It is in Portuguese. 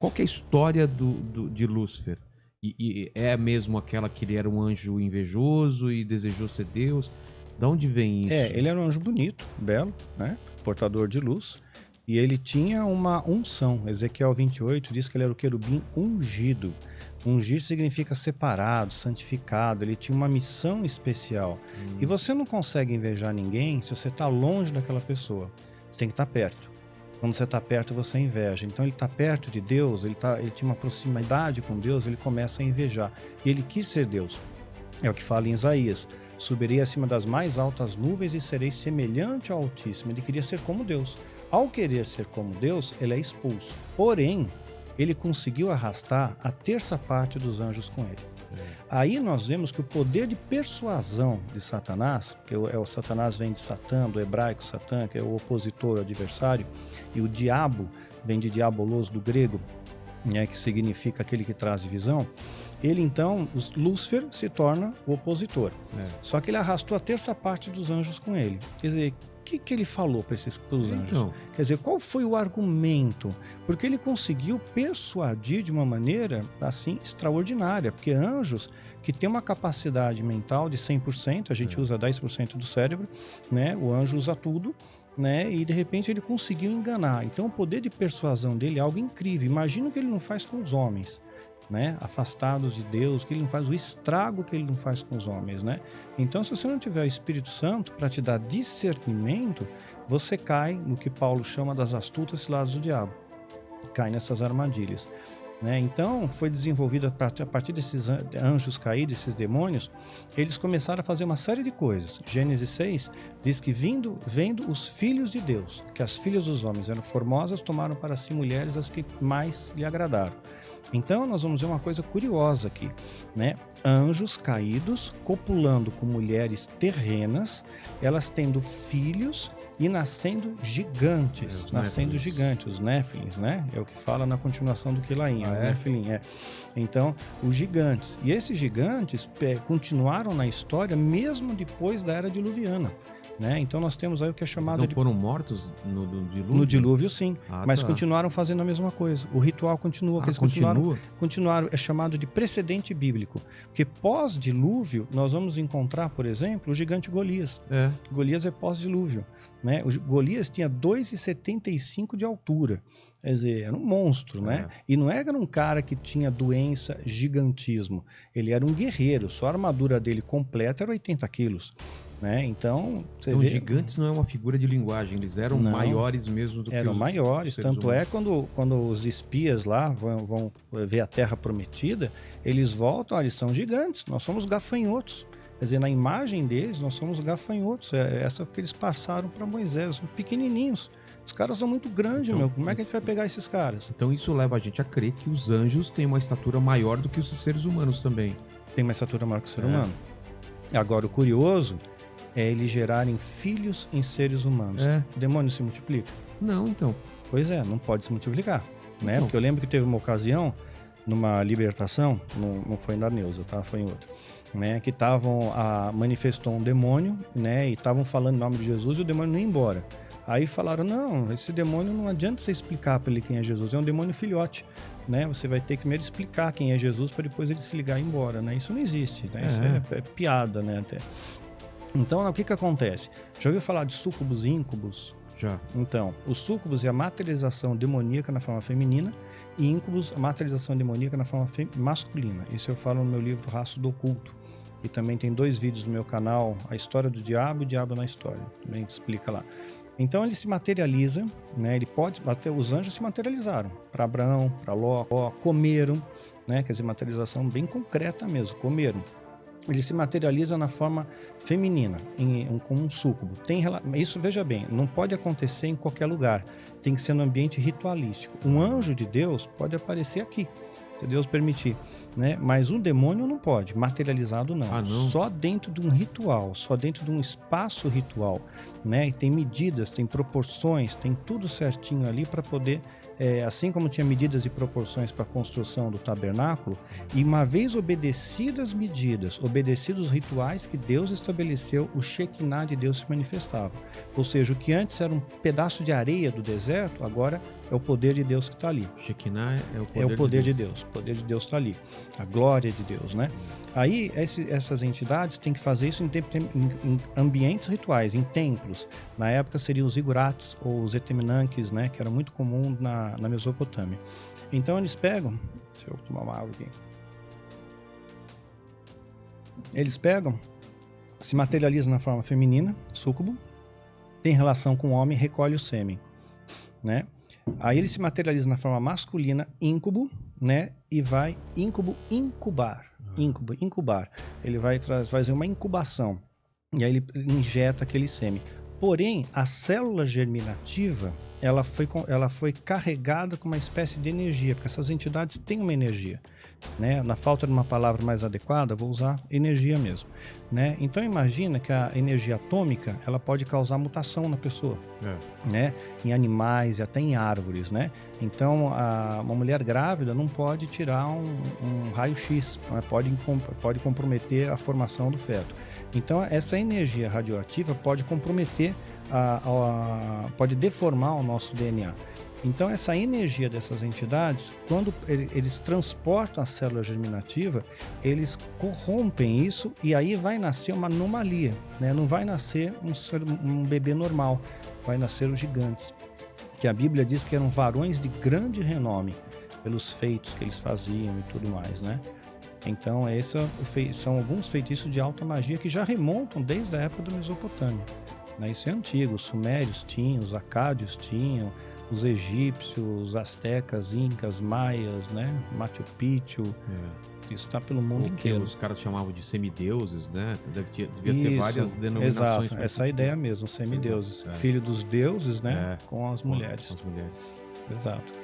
Qual que é a história de Lúcifer? E é mesmo aquela que ele era um anjo invejoso e desejou ser Deus? Da onde vem isso? Ele era um anjo bonito, belo, né? Portador de luz. E ele tinha uma unção. Ezequiel 28 diz que ele era o querubim ungido. Ungir significa separado, santificado. Ele tinha uma missão especial. E você não consegue invejar ninguém se você está longe daquela pessoa. Você tem que estar perto. Quando você está perto, você inveja. Então ele está perto de Deus, ele tinha uma proximidade com Deus, ele começa a invejar. E ele quis ser Deus. É o que fala em Isaías. Subirei acima das mais altas nuvens e serei semelhante ao Altíssimo. Ele queria ser como Deus. Ao querer ser como Deus, ele é expulso. Porém, ele conseguiu arrastar a terça parte dos anjos com ele. Aí nós vemos que o poder de persuasão de Satanás, que o Satanás vem de Satã, do hebraico Satã, que é o opositor, o adversário, e o diabo vem de diabolos, do grego, né, que significa aquele que traz divisão. Ele então, Lúcifer, se torna o opositor. Só que ele arrastou a terça parte dos anjos com ele. Quer dizer, o que ele falou para os anjos? Então. Quer dizer, qual foi o argumento? Porque ele conseguiu persuadir de uma maneira, assim, extraordinária. Porque anjos que têm uma capacidade mental de 100%, a gente usa 10% do cérebro, né? O anjo usa tudo, né? E de repente ele conseguiu enganar. Então o poder de persuasão dele é algo incrível. Imagina o que ele não faz com os homens, né? Afastados de Deus, que ele não faz, o estrago que ele não faz com os homens, né? Então, se você não tiver o Espírito Santo para te dar discernimento, você cai no que Paulo chama das astutas ciladas do diabo, cai nessas armadilhas, né? Então, foi desenvolvido a partir desses anjos caídos, esses demônios, eles começaram a fazer uma série de coisas. Gênesis 6 diz que vendo os filhos de Deus, que as filhas dos homens eram formosas, tomaram para si mulheres as que mais lhe agradaram. Então, nós vamos ver uma coisa curiosa aqui, né? Anjos caídos copulando com mulheres terrenas, elas tendo filhos e nascendo gigantes, os Néfilins, né? É o que fala na continuação do Quilaim, o Néfilim, Então, os gigantes. E esses gigantes continuaram na história mesmo depois da Era Diluviana. Né? Então nós temos aí o que é chamado de... foram mortos no dilúvio? No dilúvio, sim. Mas continuaram fazendo a mesma coisa. O ritual continua. Eles continuaram, é chamado de precedente bíblico. Porque pós-dilúvio, nós vamos encontrar, por exemplo, o gigante Golias. Golias é pós-dilúvio. Né? O Golias tinha 2,75 de altura. Quer dizer, era um monstro, né? E não era um cara que tinha doença, gigantismo. Ele era um guerreiro. Só a armadura dele completa era 80 quilos. Né? Então, gigantes não é uma figura de linguagem, eles eram maiores mesmo do que eram maiores, tanto humanos. Quando os espias lá vão ver a Terra Prometida, eles voltam, eles são gigantes, nós somos gafanhotos. Quer dizer, na imagem deles, nós somos gafanhotos. Essa que eles passaram para Moisés, são pequenininhos. Os caras são muito grandes, como é que a gente vai pegar esses caras? Então isso leva a gente a crer que os anjos têm uma estatura maior do que os seres humanos também. Tem uma estatura maior que o ser humano. Agora, o curioso é eles gerarem filhos em seres humanos. O demônio se multiplica? Não, então. Pois não pode se multiplicar. Né? Porque eu lembro que teve uma ocasião, numa libertação, não foi na Neuza, tá? Foi em outra, né? Que manifestou um demônio, né? E estavam falando em nome de Jesus e o demônio não ia embora. Aí falaram, não, esse demônio não adianta você explicar para ele quem é Jesus, é um demônio filhote. Né? Você vai ter que primeiro explicar quem é Jesus para depois ele se ligar e ir embora. Né? Isso não existe, né? Isso é piada, né? Até. Então, o que acontece? Já ouviu falar de súcubos e íncubos? Já. Então, os súcubos é a materialização demoníaca na forma feminina e íncubos a materialização demoníaca na forma masculina. Isso eu falo no meu livro Rastro do Oculto. E também tem 2 vídeos no meu canal, A História do Diabo e o Diabo na História. Também explica lá. Então ele se materializa, né? Os anjos se materializaram para Abraão, para Ló, comeram, né? Quer dizer, materialização bem concreta mesmo, comeram. Ele se materializa na forma feminina, como um súcubo. Isso, veja bem, não pode acontecer em qualquer lugar. Tem que ser no ambiente ritualístico. Um anjo de Deus pode aparecer aqui. se Deus permitir, né? Mas um demônio não pode, materializado não. Ah, não? Só dentro de um ritual, só dentro de um espaço ritual, né? E tem medidas, tem proporções, tem tudo certinho ali para poder, assim como tinha medidas e proporções para a construção do tabernáculo, e uma vez obedecidas as medidas, obedecidos os rituais que Deus estabeleceu, o Shekinah de Deus se manifestava. Ou seja, o que antes era um pedaço de areia do deserto, agora é o poder de Deus que está ali. Shekinah É o poder de Deus. O poder de Deus está ali. A glória de Deus, né? Aí, essas entidades têm que fazer isso em ambientes rituais, em templos. Na época seriam os igurates ou os eteminanques, né? Que era muito comum na Mesopotâmia. Então, eles pegam... Deixa eu tomar uma água aqui. Eles pegam, se materializam na forma feminina, súcubo, tem relação com o homem, recolhe o sêmen, né? Aí ele se materializa na forma masculina, íncubo, né? E vai incubar. Ele vai fazer uma incubação. E aí ele injeta aquele sêmen. Porém, a célula germinativa, ela foi carregada com uma espécie de energia, porque essas entidades têm uma energia, né? Na falta de uma palavra mais adequada, vou usar energia mesmo, né? Então imagina que a energia atômica, ela pode causar mutação na pessoa, né? Em animais e até em árvores, né? Então uma mulher grávida não pode tirar um raio-x, né? Pode comprometer a formação do feto. Então essa energia radioativa pode comprometer, pode deformar o nosso DNA. Então essa energia dessas entidades, quando eles transportam a célula germinativa, eles corrompem isso e aí vai nascer uma anomalia, né? Não vai nascer um bebê normal, vai nascer os gigantes, que a Bíblia diz que eram varões de grande renome pelos feitos que eles faziam e tudo mais, né? Então são alguns feitiços de alta magia que já remontam desde a época da Mesopotâmia, né? Isso é antigo, os sumérios tinham, os acádios tinham, os egípcios, os astecas, incas, maias, né? Machu Picchu, isso está pelo mundo inteiro. Os caras chamavam de semideuses, né? Devia ter várias denominações. Exato, essa ideia mesmo, semideuses. Filho dos deuses, né? Com as mulheres. Com as mulheres. Exato.